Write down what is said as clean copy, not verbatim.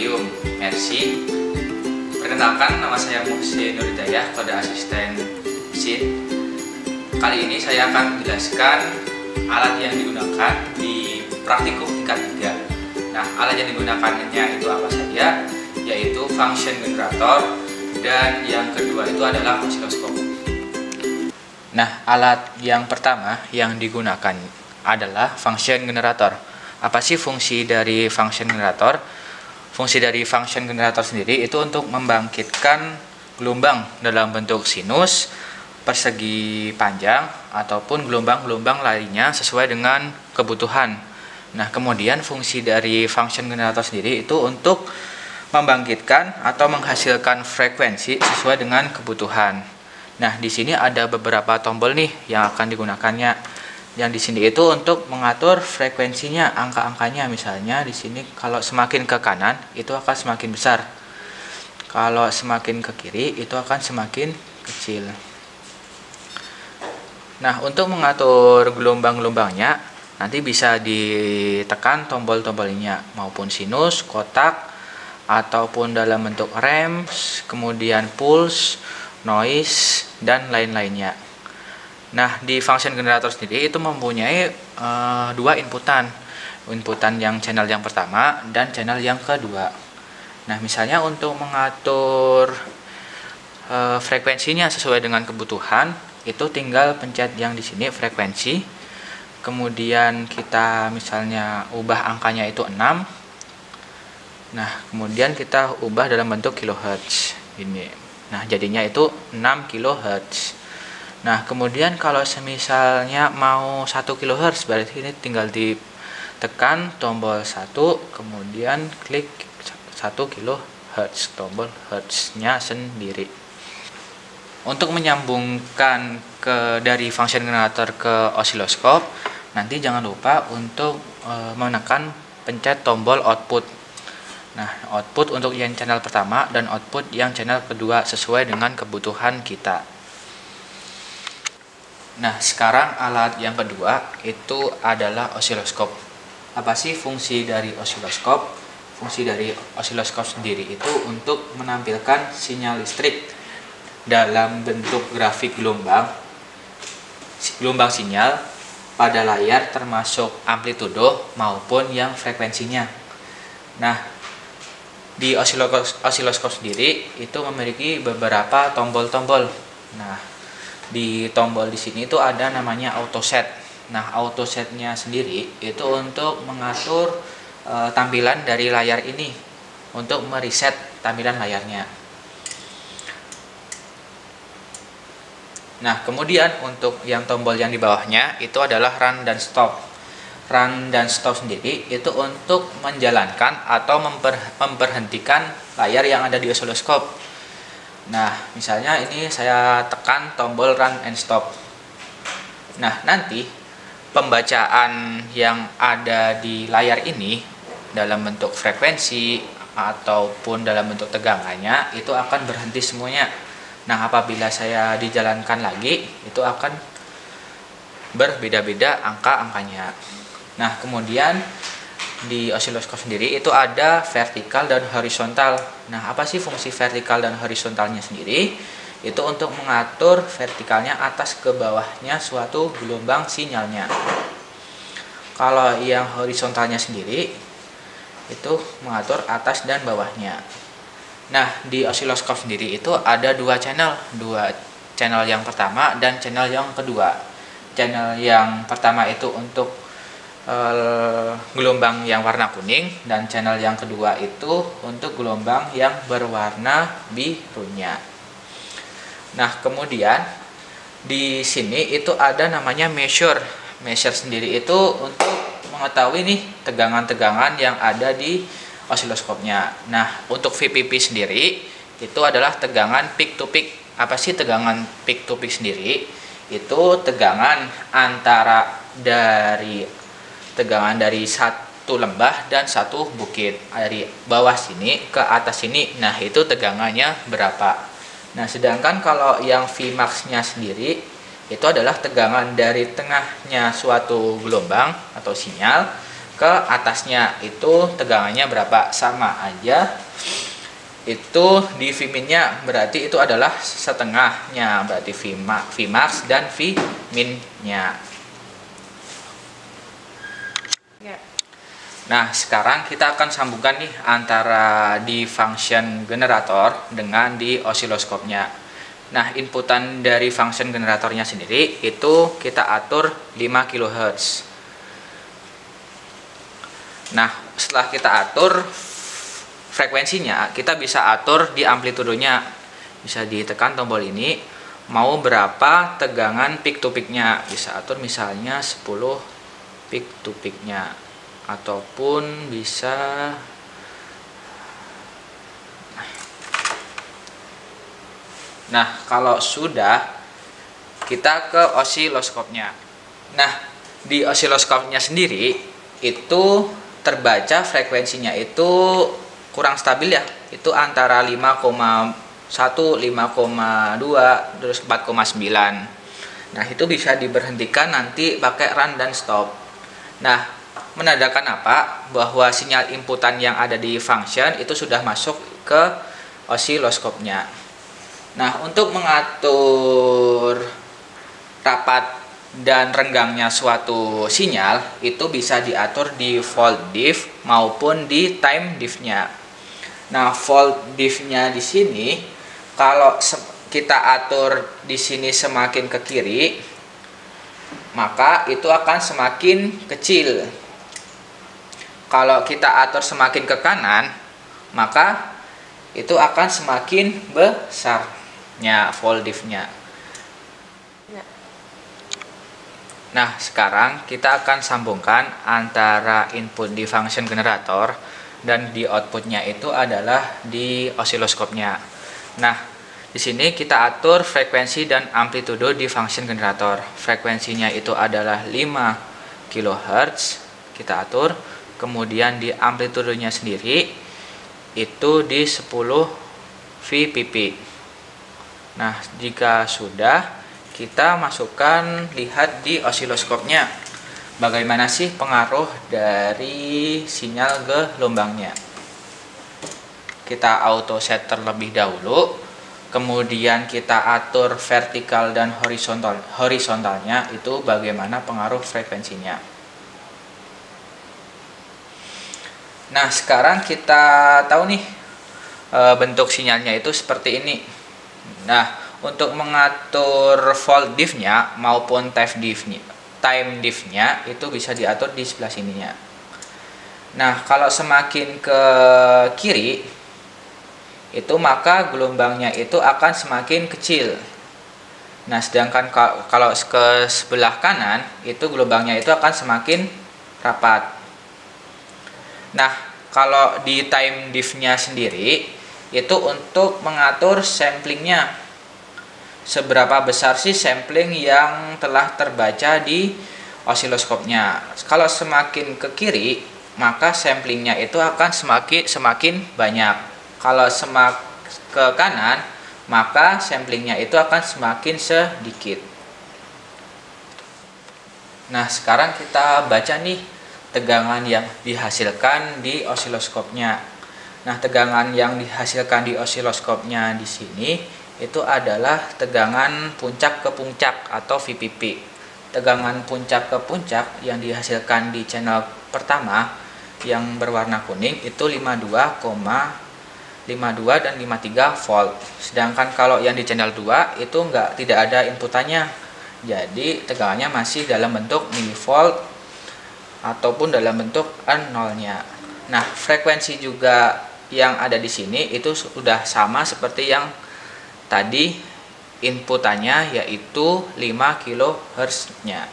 Laboratorium Mercy. Perkenalkan, nama saya Muhsin Nur Hidayah, kode asisten mesin. Kali ini saya akan menjelaskan alat yang digunakan di praktikum tingkat 3. Nah, alat yang digunakannya itu apa saja? Yaitu function generator, dan yang kedua itu adalah osiloskop. Nah, alat yang pertama yang digunakan adalah function generator. Apa sih fungsi dari function generator? Fungsi dari function generator sendiri itu untuk membangkitkan gelombang dalam bentuk sinus, persegi panjang, ataupun gelombang-gelombang lainnya sesuai dengan kebutuhan. Nah, kemudian fungsi dari function generator sendiri itu untuk membangkitkan atau menghasilkan frekuensi sesuai dengan kebutuhan. Nah, di sini ada beberapa tombol nih yang akan digunakannya. Yang di sini itu untuk mengatur frekuensinya, angka-angkanya. Misalnya di sini kalau semakin ke kanan itu akan semakin besar. Kalau semakin ke kiri itu akan semakin kecil. Nah, untuk mengatur gelombang-gelombangnya nanti bisa ditekan tombol-tombolnya, maupun sinus, kotak, ataupun dalam bentuk rem, kemudian pulse, noise, dan lain-lainnya. Nah, di function generator sendiri itu mempunyai dua inputan yang channel yang pertama dan channel yang kedua. Nah, misalnya untuk mengatur frekuensinya sesuai dengan kebutuhan, itu tinggal pencet yang di sini frekuensi, kemudian kita misalnya ubah angkanya itu 6. Nah, kemudian kita ubah dalam bentuk kilohertz ini. Nah, jadinya itu 6 kilohertz. Nah, kemudian kalau semisalnya mau 1 kHz, berarti ini tinggal ditekan tombol 1, kemudian klik 1 kHz, tombol hertznya sendiri. Untuk menyambungkan dari function generator ke osiloskop, nanti jangan lupa untuk menekan pencet tombol output. Nah, output untuk yang channel pertama dan output yang channel kedua sesuai dengan kebutuhan kita. Nah, sekarang alat yang kedua itu adalah osiloskop. Apa sih fungsi dari osiloskop? Fungsi dari osiloskop sendiri itu untuk menampilkan sinyal listrik dalam bentuk grafik gelombang sinyal pada layar, termasuk amplitudo maupun yang frekuensinya. Nah, di osiloskop sendiri itu memiliki beberapa tombol-tombol. Nah, di tombol di sini itu ada namanya autoset. Nah, autosetnya sendiri itu untuk mengatur tampilan dari layar ini, untuk mereset tampilan layarnya. Nah, kemudian untuk yang tombol yang di bawahnya itu adalah run dan stop. Run dan stop sendiri itu untuk menjalankan atau memberhentikan layar yang ada di osiloskop. Nah, misalnya ini saya tekan tombol run and stop. Nah, nanti pembacaan yang ada di layar ini dalam bentuk frekuensi ataupun dalam bentuk tegangannya itu akan berhenti semuanya. Nah, apabila saya dijalankan lagi itu akan berbeda-beda angka-angkanya. Nah, kemudian di osiloskop sendiri itu ada vertikal dan horizontal. Nah, apa sih fungsi vertikal dan horizontalnya sendiri? Itu untuk mengatur vertikalnya atas ke bawahnya suatu gelombang sinyalnya. Kalau yang horizontalnya sendiri itu mengatur atas dan bawahnya. Nah, di osiloskop sendiri itu ada dua channel yang pertama dan channel yang kedua. Channel yang pertama itu untuk gelombang yang warna kuning, dan channel yang kedua itu untuk gelombang yang berwarna birunya. Nah, kemudian di sini itu ada namanya measure. Measure sendiri itu untuk mengetahui nih tegangan-tegangan yang ada di osiloskopnya. Nah, untuk VPP sendiri itu adalah tegangan peak to peak. Apa sih tegangan peak to peak sendiri? Itu tegangan antara tegangan dari satu lembah dan satu bukit, dari bawah sini ke atas sini. Nah, itu tegangannya berapa. Nah, sedangkan kalau yang Vmax nya sendiri itu adalah tegangan dari tengahnya suatu gelombang atau sinyal ke atasnya itu tegangannya berapa, sama aja. Itu di Vmin-nya berarti itu adalah setengahnya, berarti Vmax dan Vmin-nya. Nah, sekarang kita akan sambungkan nih antara di function generator dengan di osiloskopnya. Nah, inputan dari function generatornya sendiri itu kita atur 5 kHz. Nah, setelah kita atur frekuensinya, kita bisa atur di amplitudenya. Bisa ditekan tombol ini, mau berapa tegangan peak to peak-nya. Bisa atur misalnya 10 peak to peak-nya. Ataupun bisa nah, kalau sudah, kita ke osiloskopnya. Nah, di osiloskopnya sendiri itu terbaca frekuensinya itu kurang stabil ya, itu antara 5,1, 5,2, terus 4,9. Nah, itu bisa diberhentikan nanti pakai run dan stop. Nah, menandakan apa? Bahwa sinyal inputan yang ada di function itu sudah masuk ke osiloskopnya. Nah, untuk mengatur rapat dan renggangnya suatu sinyal itu bisa diatur di volt diff maupun di time diff-nya. Nah, volt diff-nya di sini kalau kita atur di sini semakin ke kiri, maka itu akan semakin kecil. Kalau kita atur semakin ke kanan, maka itu akan semakin besarnya volt diff-nya. Nah, sekarang kita akan sambungkan antara input di function generator dan di outputnya itu adalah di osiloskopnya. Nah, di sini kita atur frekuensi dan amplitudo di function generator. Frekuensinya itu adalah 5 kHz, kita atur. Kemudian di amplitudonya sendiri itu di 10 Vpp. Nah, jika sudah, kita masukkan, lihat di osiloskopnya bagaimana sih pengaruh dari sinyal gelombangnya. Kita auto set terlebih dahulu, kemudian kita atur vertikal dan horizontalnya itu bagaimana pengaruh frekuensinya. Nah, sekarang kita tahu nih bentuk sinyalnya itu seperti ini. Nah, untuk mengatur volt diff-nya maupun time diff-nya itu bisa diatur di sebelah sininya. Nah, kalau semakin ke kiri itu maka gelombangnya itu akan semakin kecil. Nah, sedangkan kalau ke sebelah kanan itu gelombangnya itu akan semakin rapat. Nah, kalau di time diff-nya sendiri itu untuk mengatur samplingnya. Seberapa besar sih sampling yang telah terbaca di osiloskopnya. Kalau semakin ke kiri, maka samplingnya itu akan semakin banyak. Kalau ke kanan, maka samplingnya itu akan semakin sedikit. Nah, sekarang kita baca nih tegangan yang dihasilkan di osiloskopnya. Nah, tegangan yang dihasilkan di osiloskopnya di sini itu adalah tegangan puncak ke puncak atau VPP. Tegangan puncak ke puncak yang dihasilkan di channel pertama yang berwarna kuning itu 52,52 dan 53 volt. Sedangkan kalau yang di channel 2 itu tidak ada inputannya. Jadi tegangannya masih dalam bentuk milivolt ataupun dalam bentuk nolnya. Nah, frekuensi juga yang ada di sini itu sudah sama seperti yang tadi inputannya, yaitu 5 kHz-nya.